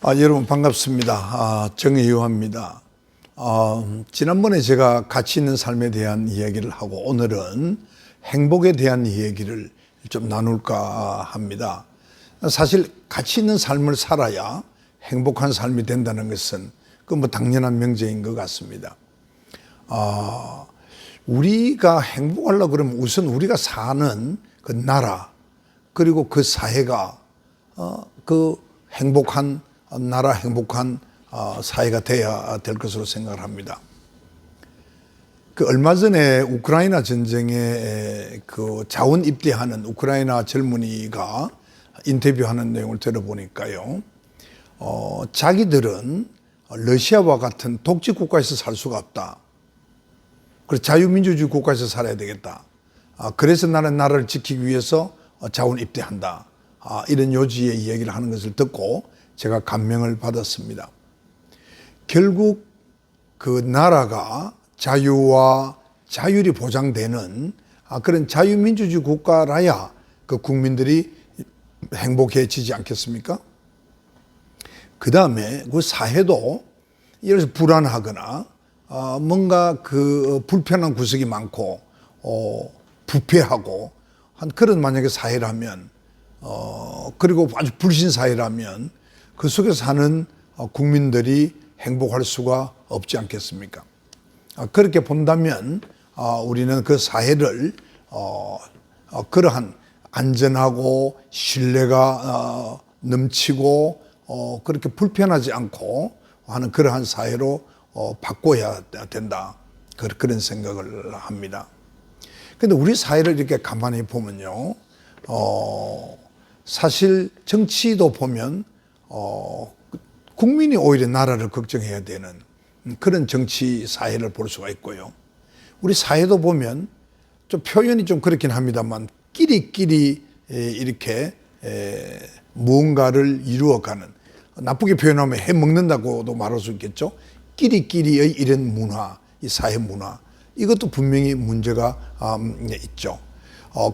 여러분 반갑습니다. 정의유화입니다. 지난번에 제가 가치 있는 삶에 대한 이야기를 하고 오늘은 행복에 대한 이야기를 좀 나눌까 합니다. 사실 가치 있는 삶을 살아야 행복한 삶이 된다는 것은 그 뭐 당연한 명제인 것 같습니다. 우리가 행복하려고 그러면 우선 우리가 사는 그 나라 그리고 그 사회가 그 행복한 나라, 행복한 사회가 돼야 될 것으로 생각을 합니다. 그 얼마 전에 우크라이나 전쟁에 그 자원 입대하는 우크라이나 젊은이가 인터뷰하는 내용을 들어보니까요, 자기들은 러시아와 같은 독재 국가에서 살 수가 없다. 그래서 자유민주주의 국가에서 살아야 되겠다. 그래서 나는 나라를 지키기 위해서 자원 입대한다. 이런 요지의 이야기를 하는 것을 듣고 제가 감명을 받았습니다. 결국 그 나라가 자유와 자율이 보장되는 그런 자유민주주의 국가라야 그 국민들이 행복해지지 않겠습니까? 그 다음에 그 사회도 예를 들어서 불안하거나 뭔가 그 불편한 구석이 많고 부패하고 한 그런 만약에 사회라면 그리고 아주 불신 사회라면 그 속에 사는 국민들이 행복할 수가 없지 않겠습니까? 그렇게 본다면 우리는 그 사회를 그러한 안전하고 신뢰가 넘치고 그렇게 불편하지 않고 하는 그러한 사회로 바꿔야 된다. 그런 생각을 합니다. 그런데 우리 사회를 이렇게 가만히 보면요, 사실 정치도 보면 국민이 오히려 나라를 걱정해야 되는 그런 정치 사회를 볼 수가 있고요. 우리 사회도 보면 좀 표현이 좀 그렇긴 합니다만 끼리끼리 이렇게 무언가를 이루어가는, 나쁘게 표현하면 해먹는다고도 말할 수 있겠죠. 끼리끼리의 이런 문화, 이 사회 문화, 이것도 분명히 문제가 있죠.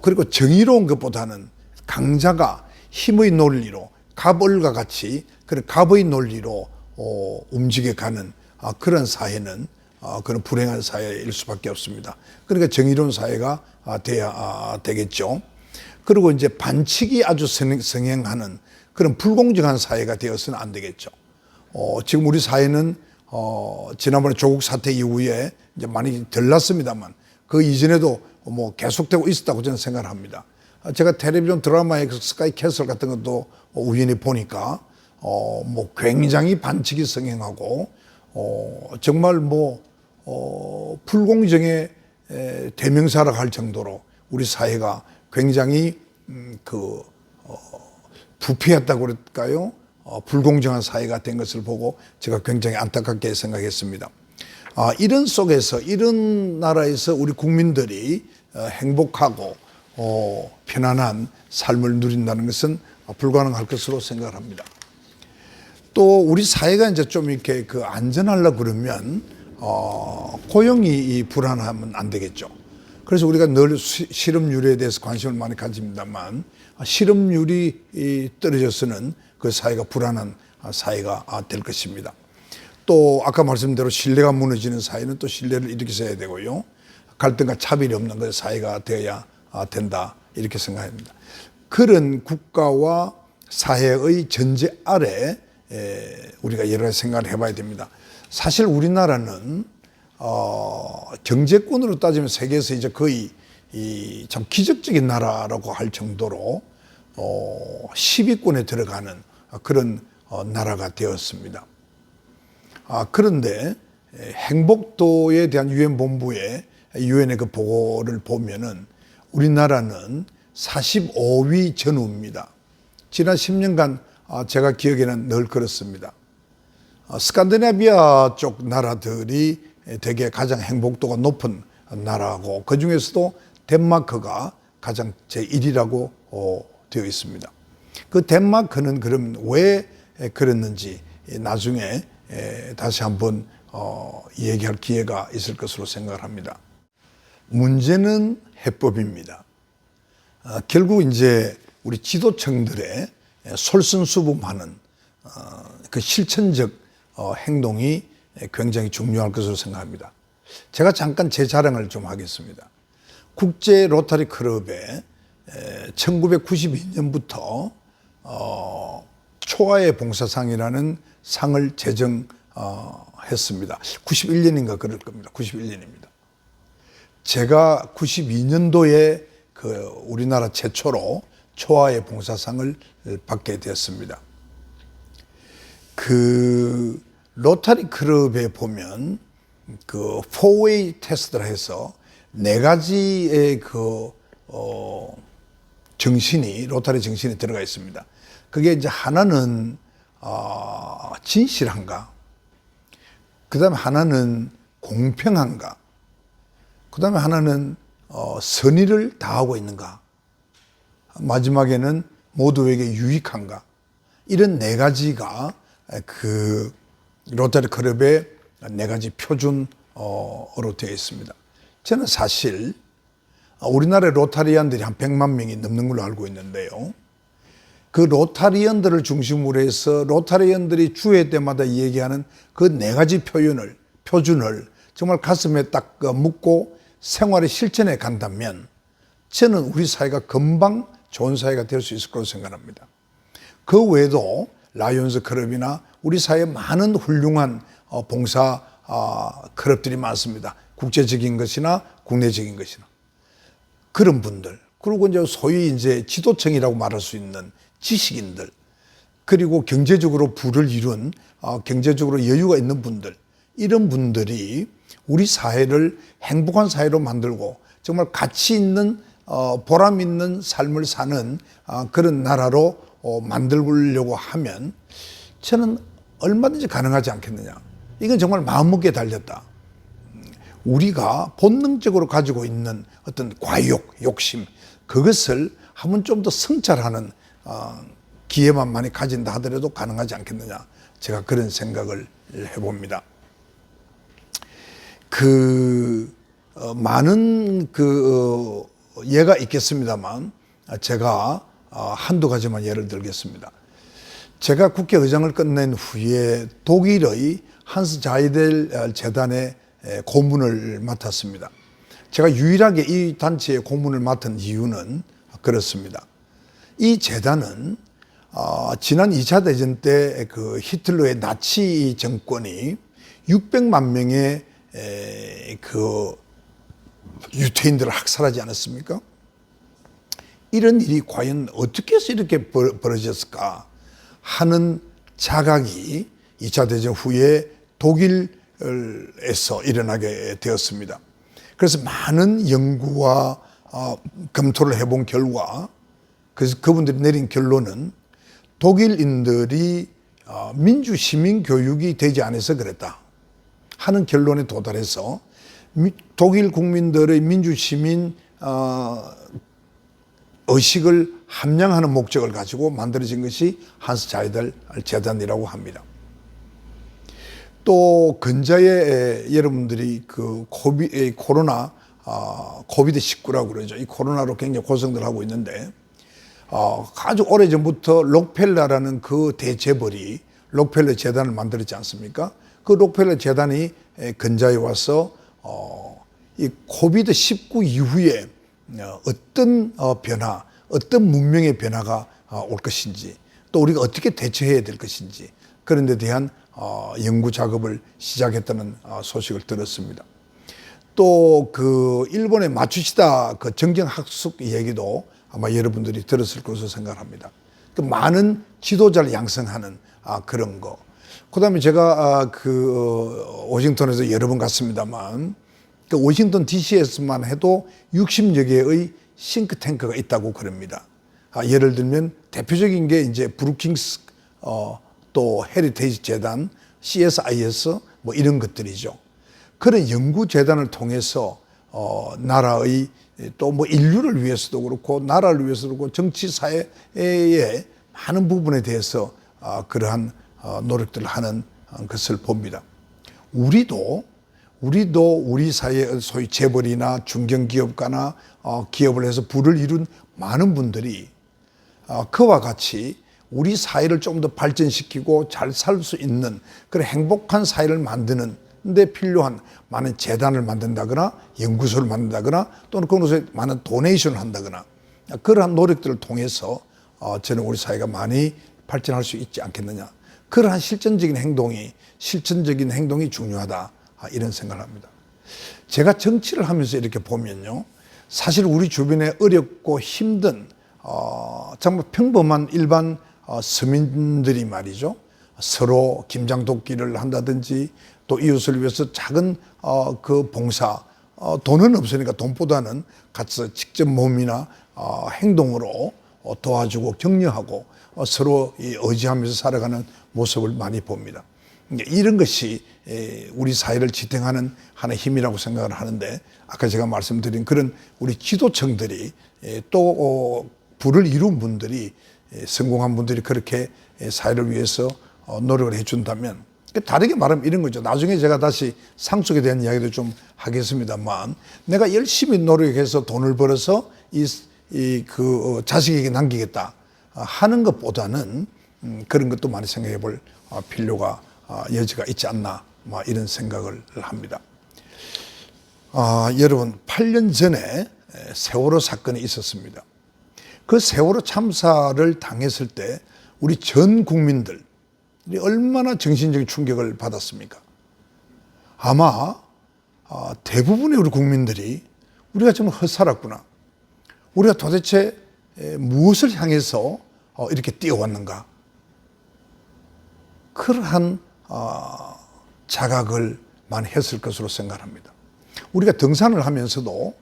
그리고 정의로운 것보다는 강자가 힘의 논리로 갑을과 같이 그런 갑의 논리로 움직여가는 그런 사회는 그런 불행한 사회일 수밖에 없습니다. 그러니까 정의로운 사회가 돼야 되겠죠. 그리고 이제 반칙이 아주 성행하는 그런 불공정한 사회가 되어서는 안 되겠죠. 지금 우리 사회는 지난번에 조국 사태 이후에 이제 많이 덜 났습니다만 그 이전에도 뭐 계속되고 있었다고 저는 생각을 합니다. 제가 텔레비전 드라마의 스카이 캐슬 같은 것도 우연히 보니까 뭐 굉장히 반칙이 성행하고 정말 뭐 불공정의 대명사라고 할 정도로 우리 사회가 굉장히 부패했다고 그럴까요? 불공정한 사회가 된 것을 보고 제가 굉장히 안타깝게 생각했습니다. 이런 속에서, 이런 나라에서 우리 국민들이 행복하고 편안한 삶을 누린다는 것은 불가능할 것으로 생각을 합니다. 또 우리 사회가 이제 좀 이렇게 그 안전하려고 그러면 고용이 불안하면 안 되겠죠. 그래서 우리가 늘 실업률에 대해서 관심을 많이 가집니다만 실업률이 떨어져서는 그 사회가 불안한 사회가 될 것입니다. 또 아까 말씀대로 신뢰가 무너지는 사회는 또 신뢰를 일으켜야 되고요. 갈등과 차별이 없는 그 사회가 되어야 된다, 이렇게 생각합니다. 그런 국가와 사회의 전제 아래 우리가 여러 가지 생각을 해봐야 됩니다. 사실 우리나라는 경제권으로 따지면 세계에서 이제 거의 참 기적적인 나라라고 할 정도로 10위권에 들어가는 그런 나라가 되었습니다. 그런데 행복도에 대한 유엔 본부의 유엔의 그 보고를 보면은 우리나라는 45위 전후입니다. 지난 10년간 제가 기억에는 늘 그렇습니다. 스칸디나비아 쪽 나라들이 되게 가장 행복도가 높은 나라고, 그 중에서도 덴마크가 가장 제1위라고 되어 있습니다. 그 덴마크는 그럼 왜 그랬는지 나중에 다시 한번 얘기할 기회가 있을 것으로 생각을 합니다. 문제는 해법입니다. 결국 이제 우리 지도층들의 솔선수범하는 그 실천적 행동이 굉장히 중요할 것으로 생각합니다. 제가 잠깐 제 자랑을 좀 하겠습니다. 국제 로타리 클럽에 1992년부터 초아의 봉사상이라는 상을 제정했습니다. 91년인가 그럴 겁니다. 91년입니다. 제가 92년도에 그 우리나라 최초로 초아의 봉사상을 받게 되었습니다. 그 로타리 클럽에 보면 그 4웨이 테스트를 해서 4가지의 그 정신이 로타리 정신이 들어가 있습니다. 그게 이제 하나는 진실한가, 그다음에 하나는 공평한가, 그다음에 하나는 선의를 다하고 있는가, 마지막에는 모두에게 유익한가. 이런 4가지가 그 로타리 클럽의 4가지 표준어로 되어 있습니다. 저는 사실 우리나라의 로타리안들이 한 100만 명이 넘는 걸로 알고 있는데요. 그 로타리언들을 중심으로 해서 로타리언들이 주회 때마다 얘기하는 그 4가지 표준을 정말 가슴에 딱 묻고 생활의 실천에 간다면 저는 우리 사회가 금방 좋은 사회가 될 수 있을 거라고 생각합니다. 그 외에도 라이온스 클럽이나 우리 사회에 많은 훌륭한 봉사 클럽들이 많습니다. 국제적인 것이나 국내적인 것이나. 그런 분들, 그리고 이제 소위 이제 지도층이라고 말할 수 있는 지식인들, 그리고 경제적으로 부를 이룬 경제적으로 여유가 있는 분들, 이런 분들이 우리 사회를 행복한 사회로 만들고 정말 가치 있는 보람 있는 삶을 사는 그런 나라로 만들려고 하면 저는 얼마든지 가능하지 않겠느냐. 이건 정말 마음먹기에 달렸다. 우리가 본능적으로 가지고 있는 어떤 과욕, 욕심, 그것을 한번 좀 더 성찰하는 기회만 많이 가진다 하더라도 가능하지 않겠느냐. 제가 그런 생각을 해봅니다. 많은 예가 있겠습니다만 제가 한두 가지만 예를 들겠습니다. 제가 국회의장을 끝낸 후에 독일의 한스 자이델 재단의 고문을 맡았습니다. 제가 유일하게 이 단체의 고문을 맡은 이유는 그렇습니다. 이 재단은 지난 2차 대전 때 그 히틀러의 나치 정권이 600만 명의 그 유태인들을 학살하지 않았습니까? 이런 일이 과연 어떻게 해서 이렇게 벌어졌을까 하는 자각이 2차 대전 후에 독일에서 일어나게 되었습니다. 그래서 많은 연구와 검토를 해본 결과, 그래서 그분들이 내린 결론은 독일인들이 민주 시민 교육이 되지 않아서 그랬다 하는 결론에 도달해서 독일 국민들의 민주 시민 의식을 함양하는 목적을 가지고 만들어진 것이 한스 자이델 재단이라고 합니다. 또 근자에 여러분들이 그 코로나 코비드19라고 그러죠. 이 코로나로 굉장히 고생들 하고 있는데 아주 오래전부터 록펠러라는 그 대재벌이 록펠러 재단을 만들었지 않습니까? 그 록펠러 재단이 근자에 와서 이 코비드19 이후에 어떤 변화, 어떤 문명의 변화가 올 것인지, 또 우리가 어떻게 대처해야 될 것인지, 그런 데 대한 연구 작업을 시작했다는 소식을 들었습니다. 또 그 일본의 마츠시다 그 정경학숙 얘기도 아마 여러분들이 들었을 것으로 생각합니다. 그 많은 지도자를 양성하는 그런 거. 그다음에 제가 워싱턴에서 여러 번 갔습니다만, 그 워싱턴 DC에서만 해도 60여 개의 싱크탱크가 있다고 그럽니다. 예를 들면 대표적인 게 이제 브루킹스 또 헤리테이지 재단, CSIS 뭐 이런 것들이죠. 그런 연구 재단을 통해서 나라의 또 뭐 인류를 위해서도 그렇고 나라를 위해서도 그렇고 정치 사회의 많은 부분에 대해서 그러한 노력들을 하는 것을 봅니다. 우리도 우리 사회의 소위 재벌이나 중견기업가나 기업을 해서 부를 이룬 많은 분들이 그와 같이 우리 사회를 좀 더 발전시키고 잘 살 수 있는 그런 행복한 사회를 만드는 데 필요한 많은 재단을 만든다거나 연구소를 만든다거나 또는 그곳에 많은 도네이션을 한다거나 그러한 노력들을 통해서 저는 우리 사회가 많이 발전할 수 있지 않겠느냐. 그러한 실천적인 행동이 중요하다. 이런 생각을 합니다. 제가 정치를 하면서 이렇게 보면요. 사실 우리 주변에 어렵고 힘든 정말 평범한 일반 서민들이 말이죠. 서로 김장독기를 한다든지 또 이웃을 위해서 작은 그 봉사, 돈은 없으니까 돈보다는 같이 직접 몸이나 행동으로 도와주고 격려하고 서로 의지하면서 살아가는 모습을 많이 봅니다. 이런 것이 우리 사회를 지탱하는 하나의 힘이라고 생각을 하는데, 아까 제가 말씀드린 그런 우리 지도층들이 또 부를 이룬 분들이, 성공한 분들이 그렇게 사회를 위해서 노력을 해준다면, 다르게 말하면 이런 거죠. 나중에 제가 다시 상속에 대한 이야기도 좀 하겠습니다만, 내가 열심히 노력해서 돈을 벌어서 그 자식에게 남기겠다 하는 것보다는 그런 것도 많이 생각해 볼 필요가 여지가 있지 않나, 이런 생각을 합니다. 여러분, 8년 전에 세월호 사건이 있었습니다. 그 세월호 참사를 당했을 때 우리 전 국민들이 얼마나 정신적인 충격을 받았습니까? 아마 대부분의 우리 국민들이 우리가 정말 헛살았구나, 우리가 도대체 무엇을 향해서 이렇게 뛰어왔는가, 그러한 자각을 많이 했을 것으로 생각합니다. 우리가 등산을 하면서도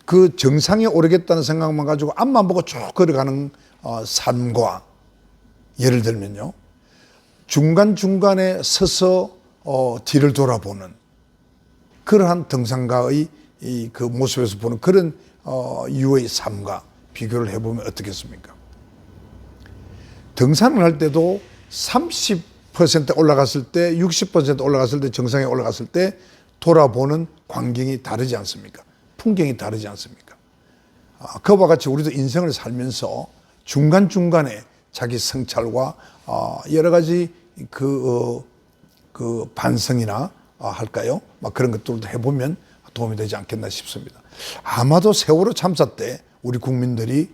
그 정상에 오르겠다는 생각만 가지고 앞만 보고 쭉 걸어가는 삶과, 예를 들면요, 중간중간에 서서 뒤를 돌아보는 그러한 등산가의 그 모습에서 보는 그런 유의 삶과 비교를 해보면 어떻겠습니까? 등산을 할 때도 30% 올라갔을 때, 60% 올라갔을 때, 정상에 올라갔을 때 돌아보는 광경이 다르지 않습니까? 풍경이 다르지 않습니까? 그와 같이 우리도 인생을 살면서 중간중간에 자기 성찰과 여러 가지 그 반성이나 할까요? 그런 것들도 해보면 도움이 되지 않겠나 싶습니다. 아마도 세월호 참사 때 우리 국민들이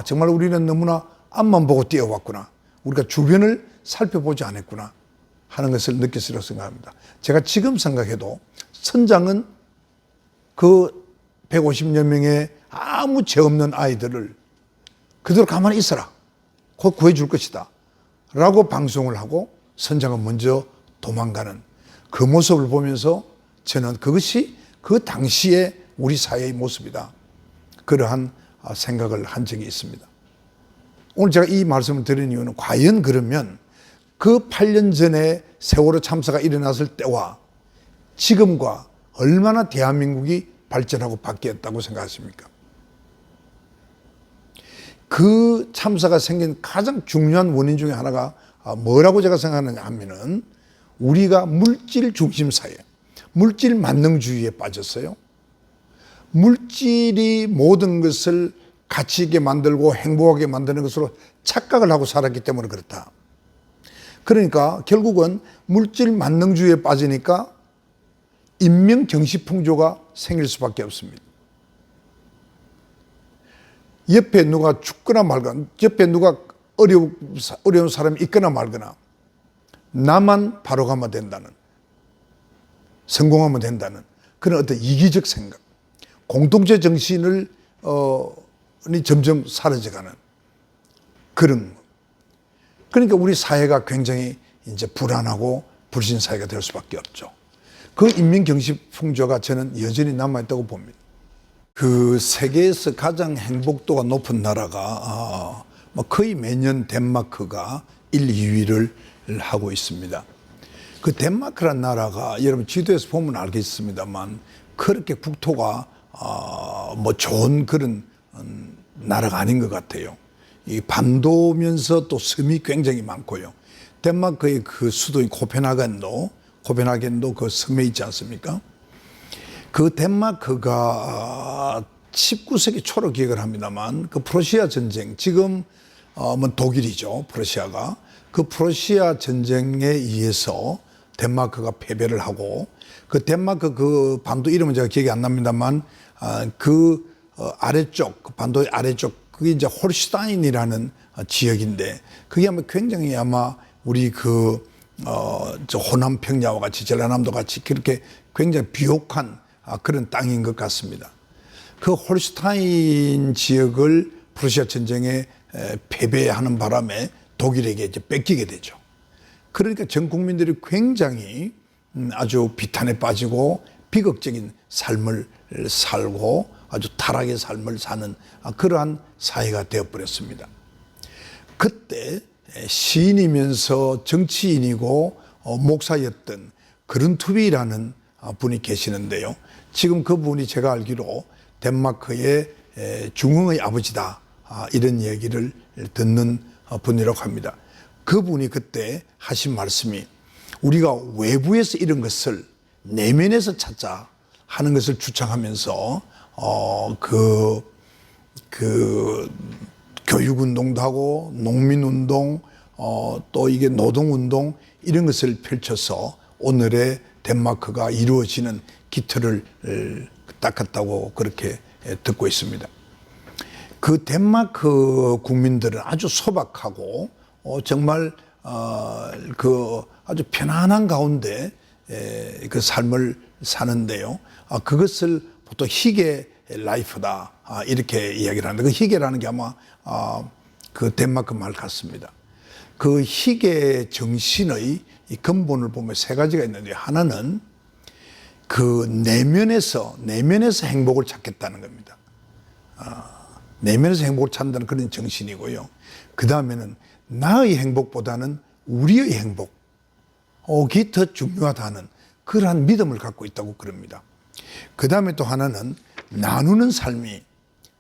정말 우리는 너무나 앞만 보고 뛰어왔구나, 우리가 주변을 살펴보지 않았구나 하는 것을 느꼈으리라고 생각합니다. 제가 지금 생각해도 선장은 그 150여 명의 아무 죄 없는 아이들을 그대로 가만히 있어라, 곧 구해줄 것이다 라고 방송을 하고 선장은 먼저 도망가는 그 모습을 보면서 저는 그것이 그 당시의 우리 사회의 모습이다, 그러한 생각을 한 적이 있습니다. 오늘 제가 이 말씀을 드린 이유는, 과연 그러면 그 8년 전에 세월호 참사가 일어났을 때와 지금과 얼마나 대한민국이 발전하고 바뀌었다고 생각하십니까? 그 참사가 생긴 가장 중요한 원인 중에 하나가 뭐라고 제가 생각하느냐 하면은, 우리가 물질 중심 사회, 물질 만능주의에 빠졌어요. 물질이 모든 것을 가치 있게 만들고 행복하게 만드는 것으로 착각을 하고 살았기 때문에 그렇다. 그러니까 결국은 물질 만능주의에 빠지니까 인명경시풍조가 생길 수밖에 없습니다. 옆에 누가 죽거나 말거나, 옆에 누가 어려운 사람이 있거나 말거나, 나만 바로 가면 된다는, 성공하면 된다는 그런 어떤 이기적 생각, 공동체 정신을 점점 사라져가는 그런, 그러니까 우리 사회가 굉장히 이제 불안하고 불신 사회가 될 수밖에 없죠. 그 인민경시풍조가 저는 여전히 남아있다고 봅니다. 그 세계에서 가장 행복도가 높은 나라가 거의 매년 덴마크가 1, 2위를 하고 있습니다. 그 덴마크란 나라가 여러분 지도에서 보면 알겠습니다만 그렇게 국토가 좋은 그런 나라가 아닌 것 같아요. 이 반도면서 또 섬이 굉장히 많고요. 덴마크의 그 수도인 코펜하겐도 그 섬에 있지 않습니까? 그 덴마크가 19세기 초로 기억을 합니다만 그 프로시아 전쟁, 지금 뭐 독일이죠. 프러시아가. 그 프러시아 전쟁에 의해서 덴마크가 패배를 하고 그 덴마크 그 반도 이름은 제가 기억이 안 납니다만 그 아래쪽 그 반도의 아래쪽 그게 이제 홀슈타인이라는 지역인데 그게 아마 굉장히 아마 우리 저 호남 평야와 같이 전라남도 같이 그렇게 굉장히 비옥한 그런 땅인 것 같습니다. 그 홀슈타인 지역을 프러시아 전쟁에 패배하는 바람에 독일에게 이제 뺏기게 되죠. 그러니까 전 국민들이 굉장히 아주 비탄에 빠지고 비극적인 삶을 살고 아주 타락의 삶을 사는 그러한 사회가 되어버렸습니다. 그때 시인이면서 정치인이고 목사였던 그룬투비라는 분이 계시는데요. 지금 그분이 제가 알기로 덴마크의 중흥의 아버지다 이런 얘기를 듣는 분이라고 합니다. 그분이 그때 하신 말씀이 우리가 외부에서 이런 것을 내면에서 찾자 하는 것을 주창하면서 교육운동도 하고 농민운동 또 이게 노동운동 이런 것을 펼쳐서 오늘의 덴마크가 이루어지는 기틀을 닦았다고 그렇게 듣고 있습니다. 그 덴마크 국민들은 아주 소박하고 정말 아주 편안한 가운데 그 삶을 사는데요. 그것을 보통 희게 라이프다 이렇게 이야기를 하는데 그 희게라는 게 아마 그 덴마크 말 같습니다. 그 희게 정신의 이 근본을 보면 세 가지가 있는데 하나는 그 내면에서 행복을 찾겠다는 겁니다. 내면에서 행복을 찾는다는 그런 정신이고요. 그 다음에는 나의 행복보다는 우리의 행복이 더 중요하다는 그러한 믿음을 갖고 있다고 그럽니다. 그 다음에 또 하나는 나누는 삶이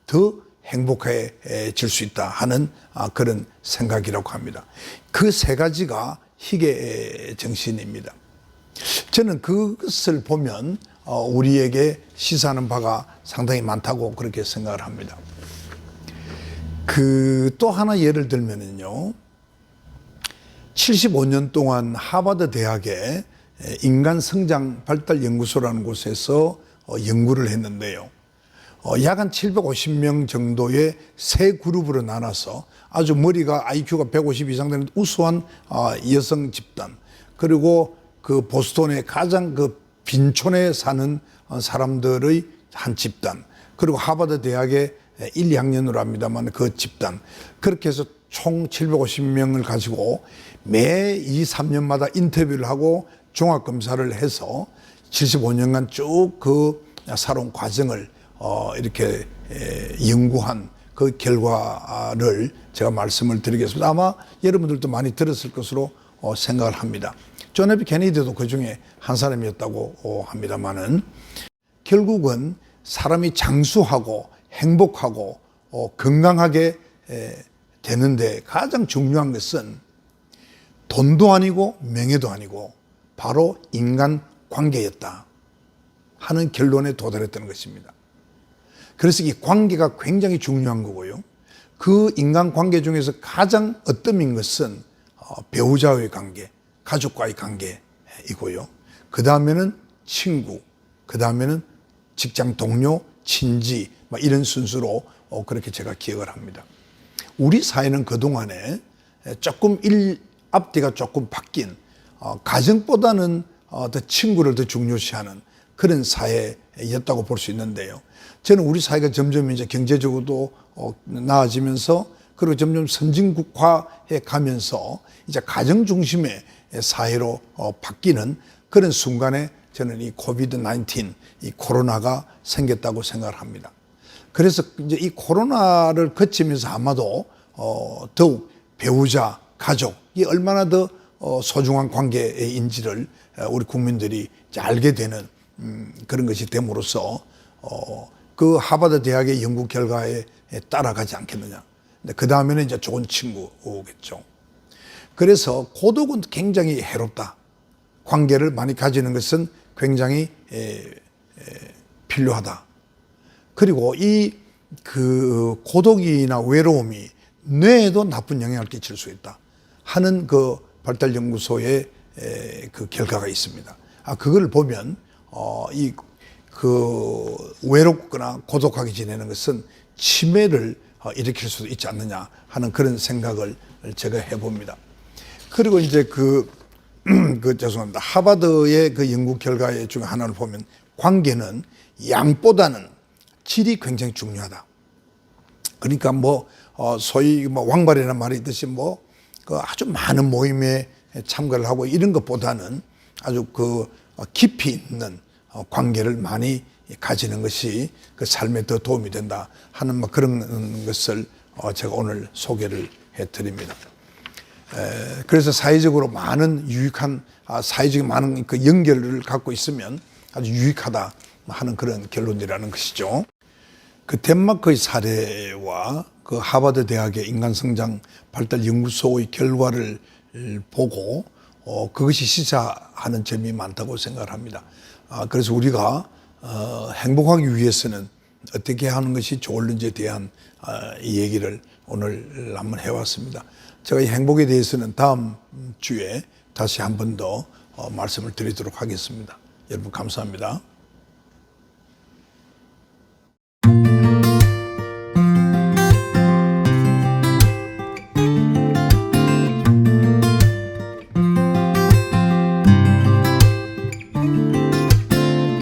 더 행복해질 수 있다 하는 그런 생각이라고 합니다. 그 세 가지가 희게 정신입니다. 저는 그것을 보면 우리에게 시사하는 바가 상당히 많다고 그렇게 생각을 합니다. 또 하나 예를 들면은요, 75년 동안 하버드 대학의 인간 성장 발달 연구소라는 곳에서 연구를 했는데요. 약 한 750명 정도의 세 그룹으로 나눠서 아주 머리가 IQ가 150 이상 되는 우수한 여성 집단, 그리고 그 보스턴의 가장 그 빈촌에 사는 사람들의 한 집단, 그리고 하버드 대학의 1, 2학년으로 합니다만 그 집단, 그렇게 해서 총 750명을 가지고 매 2, 3년마다 인터뷰를 하고 종합검사를 해서 75년간 쭉 그 살아온 과정을 이렇게 연구한 그 결과를 제가 말씀을 드리겠습니다. 아마 여러분들도 많이 들었을 것으로 생각을 합니다. 존 F 케네디도 그 중에 한 사람이었다고 합니다만은 결국은 사람이 장수하고 행복하고 건강하게 되는데 가장 중요한 것은 돈도 아니고 명예도 아니고 바로 인간 관계였다 하는 결론에 도달했다는 것입니다. 그래서 이 관계가 굉장히 중요한 거고요. 그 인간 관계 중에서 가장 어뜸인 것은 배우자의 관계, 가족과의 관계이고요. 그 다음에는 친구, 그 다음에는 직장 동료, 친지 이런 순서로 그렇게 제가 기억을 합니다. 우리 사회는 그동안에 조금 앞뒤가 조금 바뀐 가정보다는 더 친구를 더 중요시하는 그런 사회였다고 볼 수 있는데요. 저는 우리 사회가 점점 이제 경제적으로도 나아지면서 그리고 점점 선진국화해 가면서 이제 가정 중심의 사회로 바뀌는 그런 순간에 저는 이 코비드-19, 이 코로나가 생겼다고 생각을 합니다. 그래서 이제 이 코로나를 거치면서 아마도 더욱 배우자, 가족이 얼마나 더 소중한 관계인지를 우리 국민들이 이제 알게 되는 그런 것이 됨으로써 그 하버드 대학의 연구 결과에 따라가지 않겠느냐. 그 다음에는 이제 좋은 친구겠죠. 그래서 고독은 굉장히 해롭다. 관계를 많이 가지는 것은 굉장히 필요하다. 그리고 이 그 고독이나 외로움이 뇌에도 나쁜 영향을 끼칠 수 있다 하는 그 발달연구소의 그 결과가 있습니다. 그걸 보면 외롭거나 고독하게 지내는 것은 치매를 일으킬 수도 있지 않느냐 하는 그런 생각을 제가 해봅니다. 그리고 이제 죄송합니다. 하버드의 그 연구 결과 중에 하나를 보면 관계는 양보다는 질이 굉장히 중요하다. 그러니까 소위 왕발이라는 말이 있듯이 아주 많은 모임에 참가를 하고 이런 것보다는 아주 깊이 있는 관계를 많이 가지는 것이 그 삶에 더 도움이 된다 하는 그런 것을 제가 오늘 소개를 해드립니다. 그래서 사회적으로 많은 유익한 사회적인 많은 그 연결을 갖고 있으면 아주 유익하다 하는 그런 결론이라는 것이죠. 그 덴마크의 사례와 그 하버드 대학의 인간성장 발달 연구소의 결과를 보고 그것이 시사하는 점이 많다고 생각을 합니다. 그래서 우리가 행복하기 위해서는 어떻게 하는 것이 좋을는지에 대한 이 얘기를 오늘 한번 해왔습니다. 제가 이 행복에 대해서는 다음 주에 다시 한 번 더 말씀을 드리도록 하겠습니다. 여러분 감사합니다.